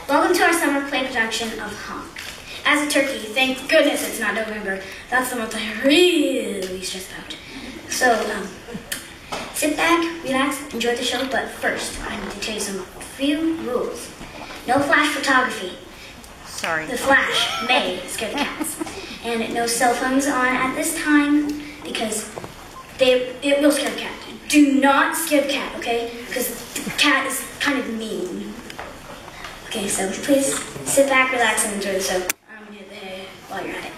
Welcome to our summer play production of Honk. As a turkey, thank goodness it's not November. That's the month I really stress out. So, sit back, relax, enjoy the show, but first, I need to tell you a few rules. No flash photography. Sorry. The flash may scare the cats. And no cell phones on at this time because it will scare the cat. Do not scare the cat, okay? Because the cat is kind of mean. Okay, so please sit back, relax, and enjoy the show. I'm going to hit the hay while you're at it.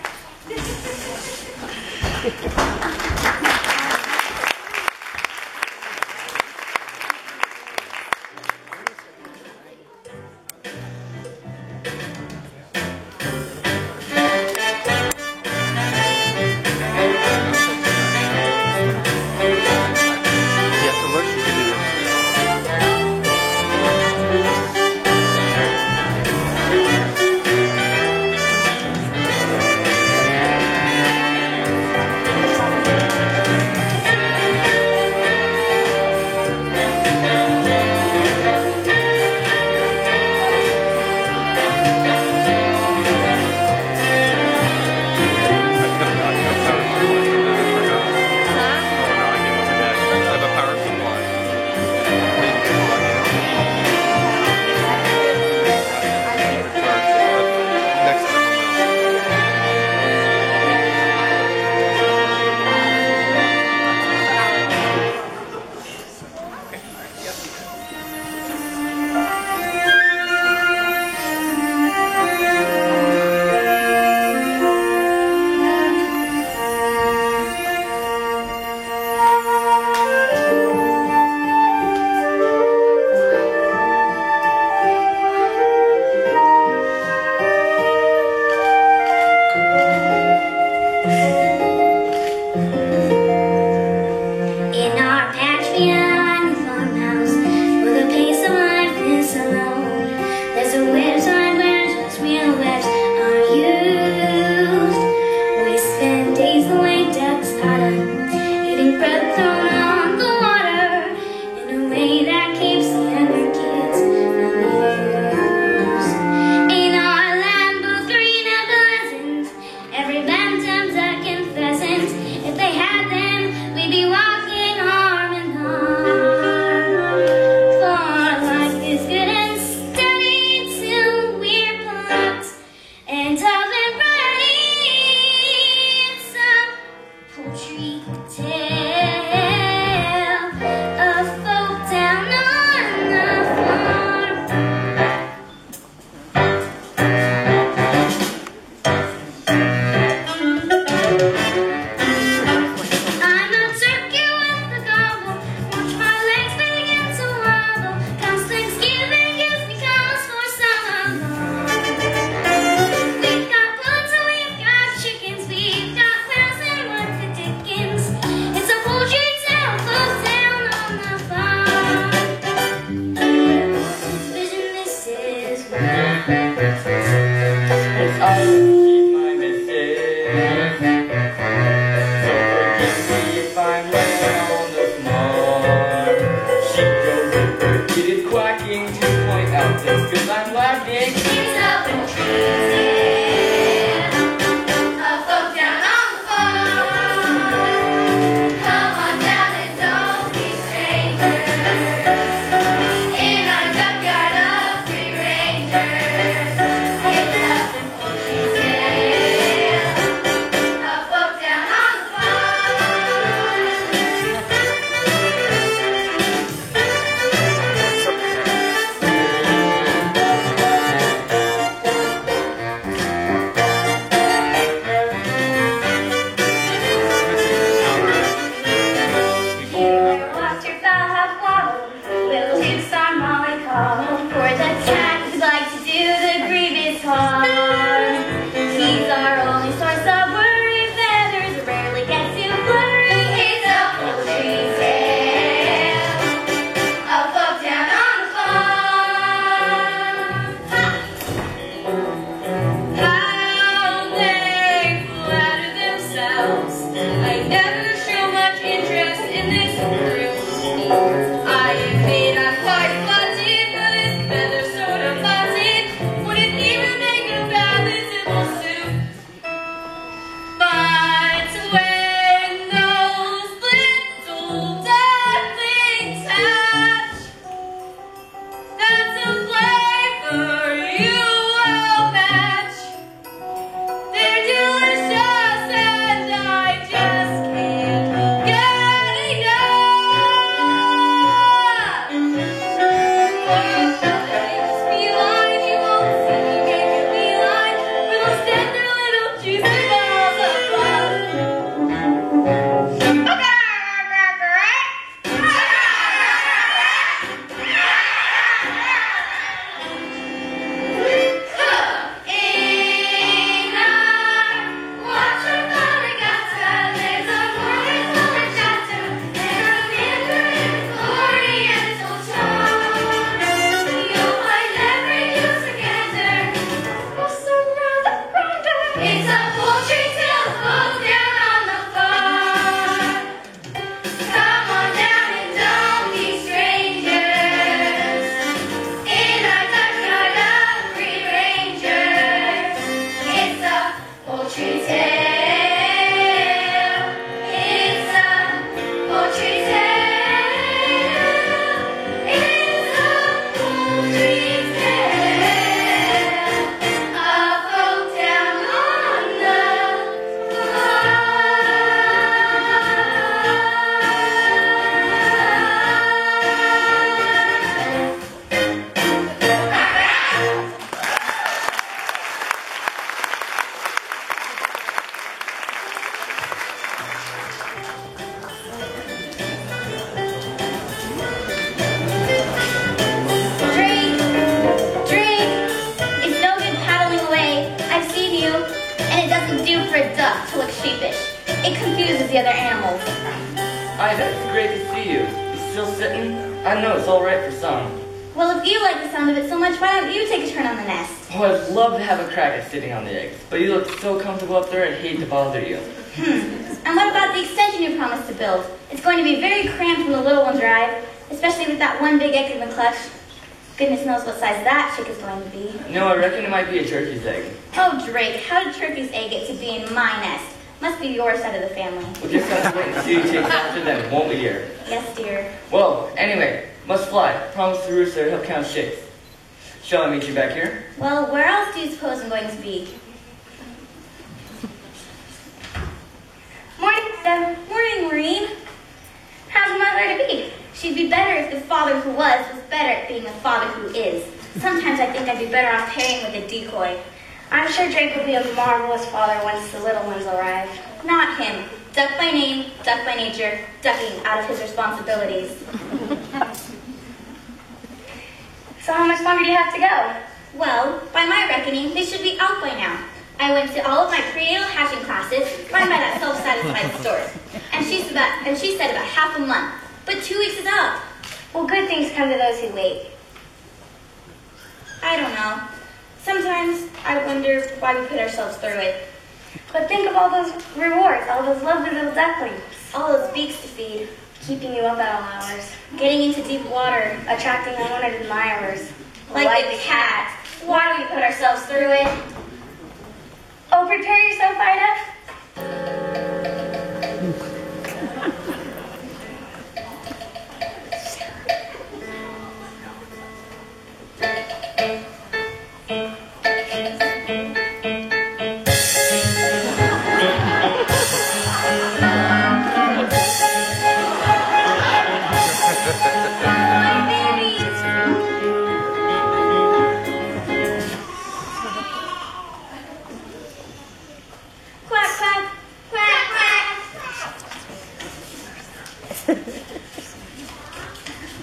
other animals. Ida, it's great to see you. You still sitting? I know it's all right for some. Well, if you like the sound of it so much, why don't you take a turn on the nest? Oh, I'd love to have a crack at sitting on the eggs, but you look so comfortable up there, I'd hate to bother you. And what about the extension you promised to build? It's going to be very cramped when the little ones arrive, especially with that one big egg in the clutch. Goodness knows what size that chick is going to be. No, I reckon it might be a turkey's egg. Oh, Drake, how did Turkey's egg get to be in my nest? Must be your side of the family. We'll just have to wait and see who takes after them, won't we, dear? Yes, dear. Well, anyway, must fly. Promise the rooster he'll count chicks. Shall I meet you back here? Well, where else do you suppose I'm going to be? Morning, Steph. Morning, Maureen. How's your mother to be? She'd be better if the father who was better at being the father who is. Sometimes I think I'd be better off pairing with a decoy. I'm sure Drake will be a marvelous father once the little ones arrive. Not him. Duck by name, duck by nature, ducking out of his responsibilities. So how much longer do you have to go? Well, by my reckoning, they should be out by now. I went to all of my prenatal hatching classes run by that self-satisfied store. And she said about half a month. But 2 weeks is up. Well, good things come to those who wait. I don't know. Sometimes I wonder why we put ourselves through it. But think of all those rewards, all those lovely little ducklings. All those beaks to feed. Keeping you up at all hours. Getting into deep water. Attracting unwanted admirers. Like the cat. Why do we put ourselves through it? Oh, prepare yourself, Ida.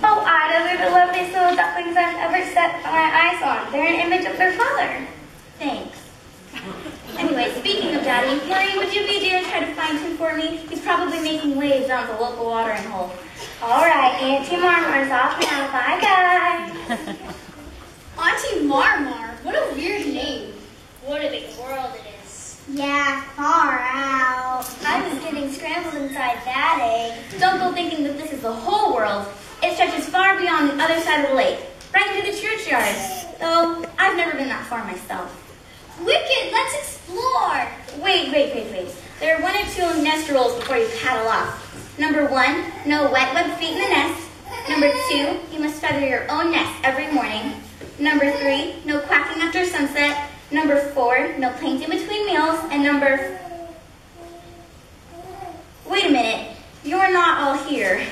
Oh, Ida, they're the loveliest little ducklings I've ever set my eyes on. They're an image of their father. Thanks. Anyway, speaking of Daddy, Maureen, would you be dear and try to find him for me? He's probably making waves down at the local watering hole. All right, Auntie Marmar's off now. Bye, guys. Auntie Marmar? What a weird name. What a big world it is. Yeah, far out. I was getting scrambled inside that egg. Don't go thinking that this is the whole world. It stretches far beyond the other side of the lake, right into the churchyard. Though, I've never been that far myself. Wicked, let's explore. Wait. There are 1 or 2 nest rules before you paddle off. Number 1, no wet webbed feet in the nest. Number 2, you must feather your own nest every morning. Number 3, no quacking after sunset. Number 4, no plankton between meals. And number... Wait a minute, you're not all here.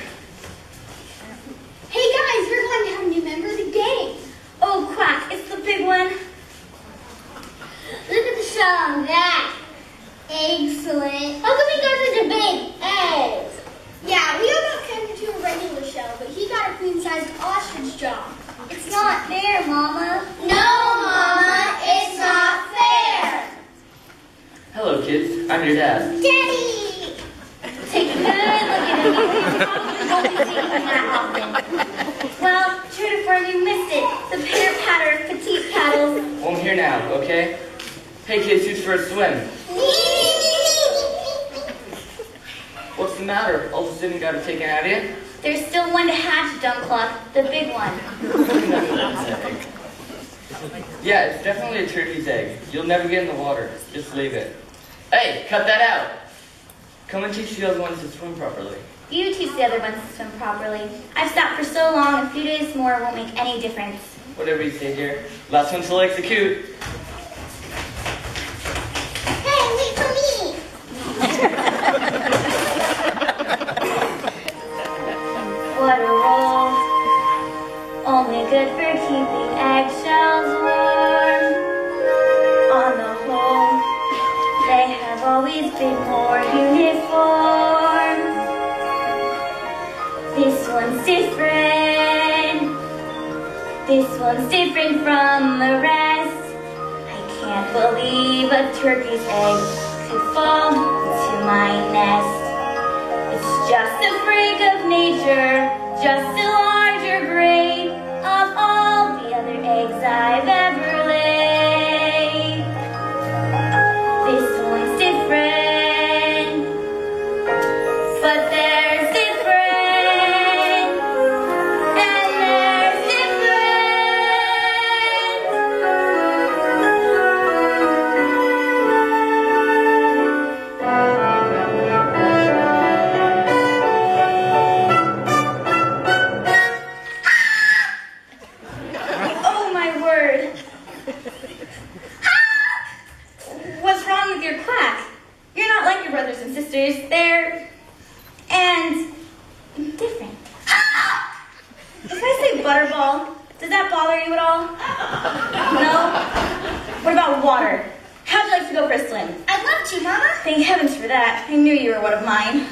Hey guys, we're going to have a new member of the gang. Oh, Quack, it's the big one. Look at the shell on that. Excellent. How come he got such a big egg? Yeah, we all got crammed into a regular shell, but he got a queen-sized ostrich jaw. It's not there, Mama. No, Mama, it's not fair. Hello, kids. I'm your dad. Daddy! Take a good look at him. You probably won't be seeing him that often. Well, true to form, you missed it. The pitter-patter of petite paddles. Well, I'm here now, okay? Hey, kids, who's for a swim? What's the matter? All of a sudden got it taken out of you? There's still one to hatch, dumb clock. The big one. Yeah, it's definitely a turkey's egg. You'll never get in the water. Just leave it. Hey, cut that out! Come and teach the other ones to swim properly. You teach the other ones to swim properly. I've stopped for so long, a few days more won't make any difference. Whatever you say, dear. Last one to execute. Hey, wait for me! What a roll. Only good for keeping eggshells warm. On the whole, they have always been more uniform. This one's different. This one's different from the rest. I can't believe a turkey's egg could fall into my nest. Just a freak of nature, just a larger brain of all the other eggs I've ever laid. This one's different, but there's different, and there's Oh my word. What's wrong with your quack? You're not like your brothers and sisters. They're different. If I say butterball, does that bother you at all? No? What about water? How'd you like to go for a swim? I'd love to, Mama. Thank heavens for that. I knew you were one of mine.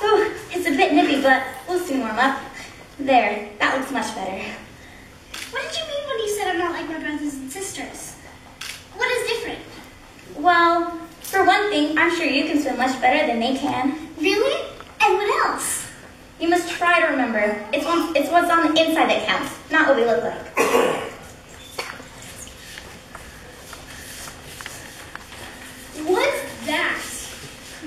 Ooh, it's a bit nippy, but we'll soon warm up. There, that looks much better. What did you mean when you said I'm not like my brothers and sisters? What is different? Well, for one thing, I'm sure you can swim much better than they can. Really? And what else? You must try to remember. It's what's on the inside that counts, not what we look like. What's that?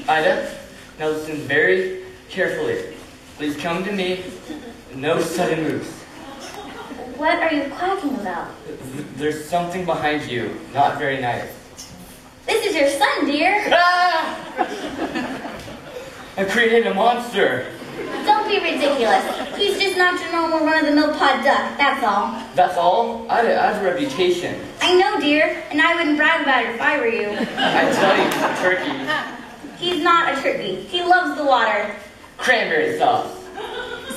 Ida, now listen very carefully. Please come to me. No sudden moves. What are you quacking about? There's something behind you. Not very nice. This is your son, dear. Ah! I created a monster. Don't be ridiculous. He's just not your normal run-of-the-mill pod duck, that's all. That's all? I have a reputation. I know, dear, and I wouldn't brag about it if I were you. I tell you, it's a turkey. He's not a turkey. He loves the water. Cranberry sauce.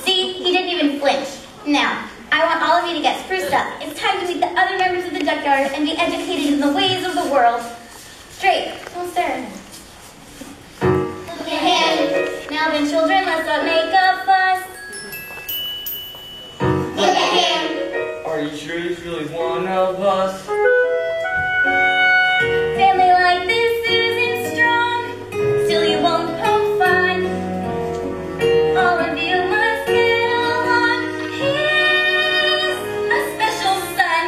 See, he didn't even flinch. Now, I want all of you to get spruced up. It's time to meet the other members of the duckyard and be educated in the ways of the world. Straight, don't stare. Look at him. Now then, children, let's not make a fuss. Look at him. Are you sure he's really one of us? Family like this isn't strong, still you won't poke fun. All of you must get along. He's a special son.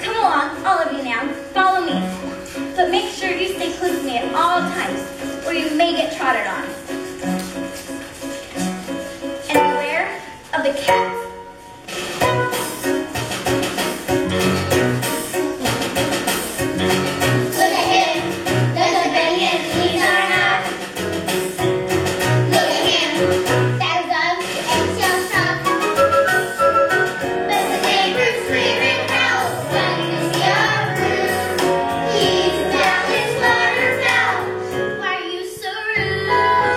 Come along, all of you now. Follow me. But make sure you stay close to me at all times, or you may get trotted on. And beware of the cat. Look at him. Doesn't bend his knees or not. Look at him. That is us. Eggshell shop. But the neighbors scream and howl when you see our room. He's down his water now. Why are you so rude?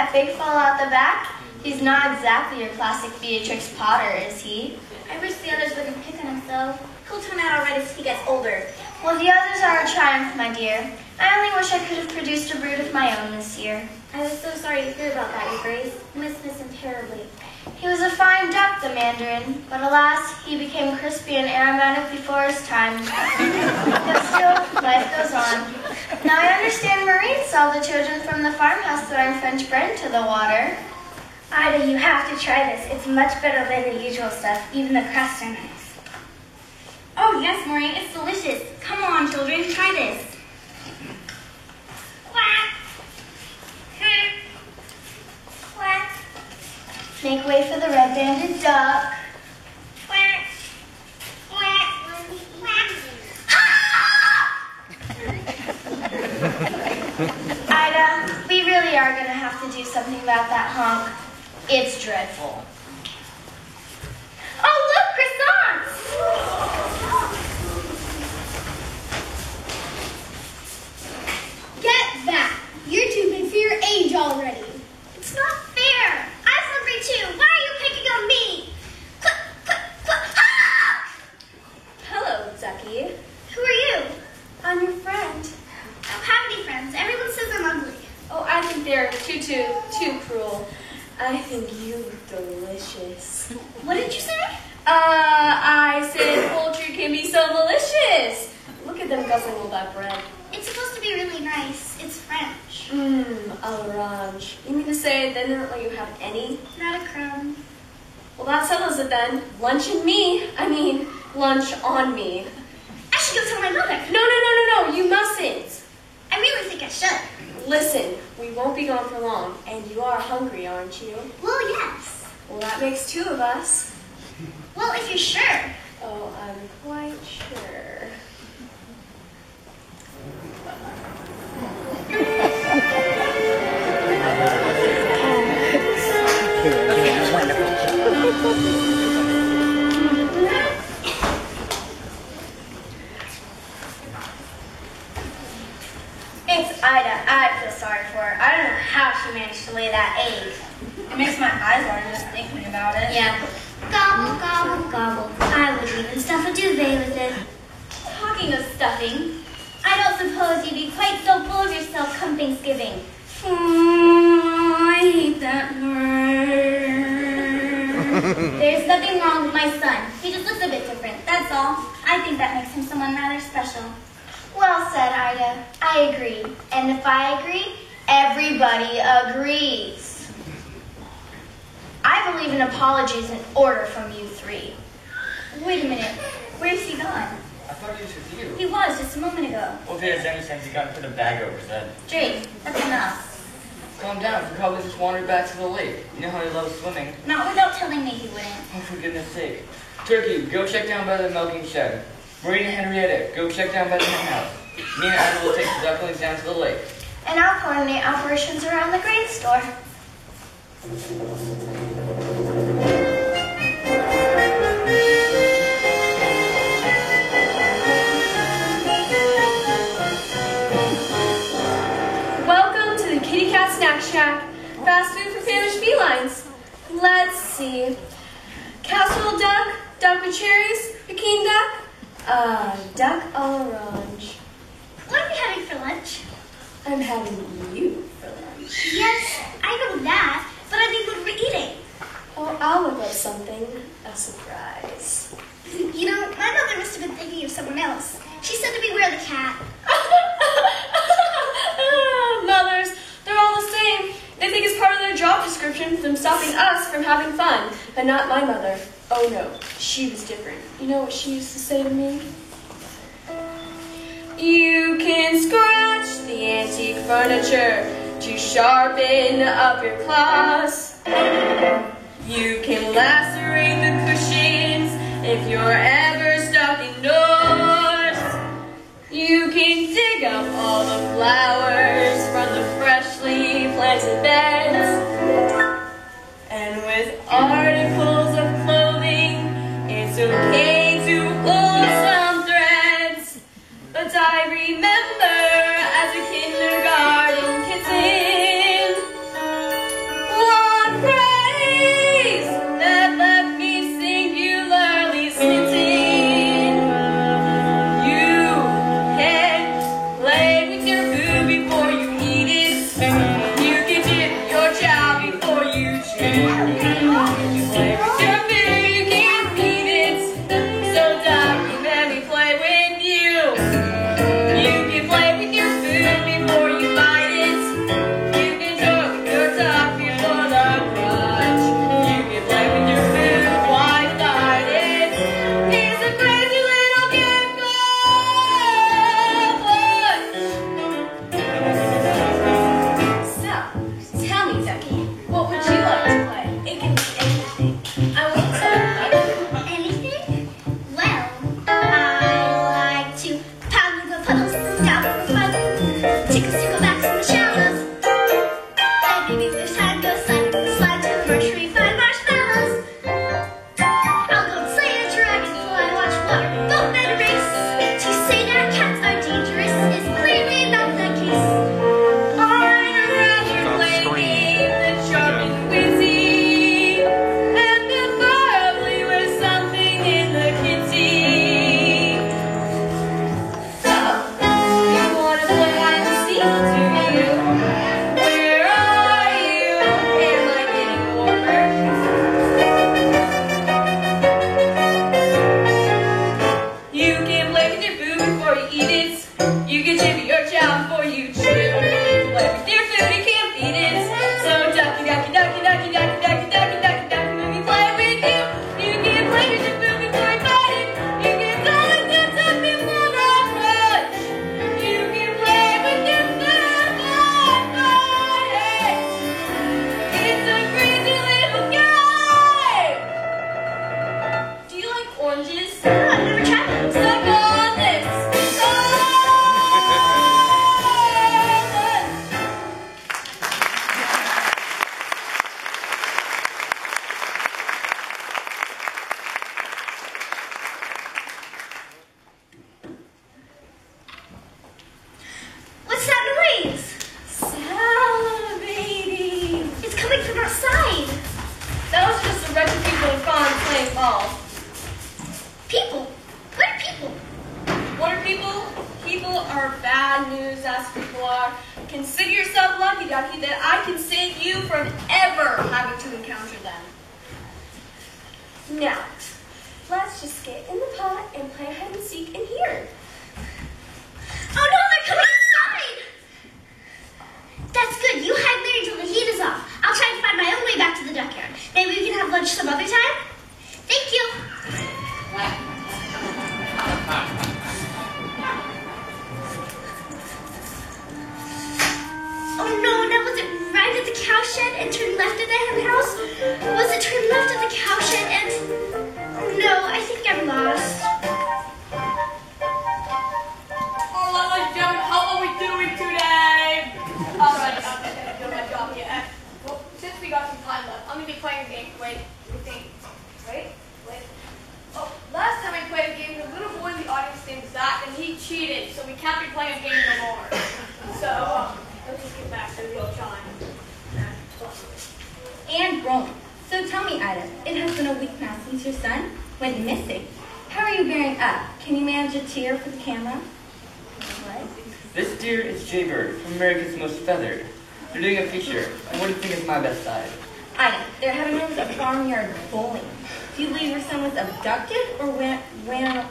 that big fellow out the back? He's not exactly your classic Beatrix Potter, is he? I wish the others wouldn't pick on him so. He'll turn out alright as he gets older. Well, the others are a triumph, my dear. I only wish I could have produced a brood of my own this year. I was so sorry to hear about that, Your Grace. I miss him terribly. He was a fine duck, the Mandarin, but alas, he became crispy and aromatic before his time. But still, life goes on. Now I understand Maureen saw the children from the farmhouse throwing French bread into the water. Ida, you have to try this. It's much better than the usual stuff. Even the crusts are nice. Oh, yes, Maureen, it's delicious. Come on, children, try this. Quack! Quack! Make way for the red-banded duck. Quack! Quack! Quack! Ida, we really are going to have to do something about that honk. It's dreadful. Oh, look, croissants! Get back. You're too big for your age already. It's not fair. I'm hungry too. Why are you picking on me? Quack, quack, quack. Ah! Hello, Ducky. Who are you? I'm your friend. I don't have any friends. Everyone says I'm ugly. Oh, I think they're too cruel. I think you look delicious. What did you say? I said poultry can be so malicious. Look at them guzzling all that bread. It's supposed to be really nice. It's French. Orange. You mean to say they didn't let you have any? Not a crumb. Well, that settles it then. Lunch on me. I should go tell my mother. No, you mustn't. I really think I should. Listen, we won't be gone for long, and you are hungry, aren't you? Well, yes. Well, that makes two of us. Well, if you're sure. Oh, I'm quite sure. It's Ida. I feel sorry for her. I don't know how she managed to lay that egg. It makes my eyes water just thinking about it. Yeah. Gobble, gobble, gobble. I would even stuff a duvet with it. Talking of stuffing, I don't suppose you'd be quite so full of yourself come Thanksgiving. I hate that word. There's nothing wrong with my son. He just looks a bit different, that's all. I think that makes him someone rather special. Well said, Ida. I agree. And if I agree, everybody agrees. I believe in apologies in order from you three. Wait a minute. Where's he gone? I thought he was with you. He was just a moment ago. Well, if there's any sense, he got and put a bag over his head. Drake, that's enough. Calm down. He probably just wandered back to the lake. You know how he loves swimming. Not without telling me he wouldn't. Oh, for goodness sake. Turkey, go check down by the milking shed. Maureen and Henrietta, go check down by the hen house. Me and Ida will take the ducklings down to the lake. And I'll coordinate operations around the grain store. Welcome to the Kitty Cat Snack Shack. Fast food for famished felines. Let's see. Casserole duck, duck with cherries, Peking duck, duck orange. What are we having for lunch? I'm having you for lunch. Yes, I know that, but I mean what we're eating. Oh, I'll look up something. A surprise. You know, my mother must have been thinking of someone else. She said to beware the cat. Mothers, they're all the same. They think it's part of their job description them stopping us from having fun, but not my mother. Oh no, she was different. You know what she used to say to me? You can scratch the antique furniture to sharpen up your claws. You can lacerate the cushions if you're ever stuck indoors. You can dig up all the flowers from the freshly planted beds. And with articles of clothing, it's okay to pull some threads. But I remember as a kindergarten kitten, class people are. Consider yourself lucky, Ducky, that I can save you from ever having to encounter them. Now, let's just get in the pot and play hide and seek in here. Oh no, they're coming inside! That's good. You hide there until the heat is off. I'll try to find my own way back to the duckyard. Maybe we can have lunch some other time? Thank you. Oh no, now was it right at the cow shed and turn left at the hen house? Or was it turn left at the cow shed and... Oh no, I think I'm lost. How are we doing today? Alright, I'm gonna do my job here. Well, since we got some time left, I'm gonna be playing a game. Wait. Oh, last time I played a game, the little boy in the audience named Zach, and he cheated, so we can't be playing a game no more. So, let's just get back to the real time. And Roland. So tell me, Ida, it has been a week now since your son went missing. How are you bearing up? Can you manage a tear for the camera? What? This deer is Jaybird from America's Most Feathered. They're doing a feature, and what do you think is my best side? Ida, they're having a farmyard bowling. Do you believe your son was abducted or ran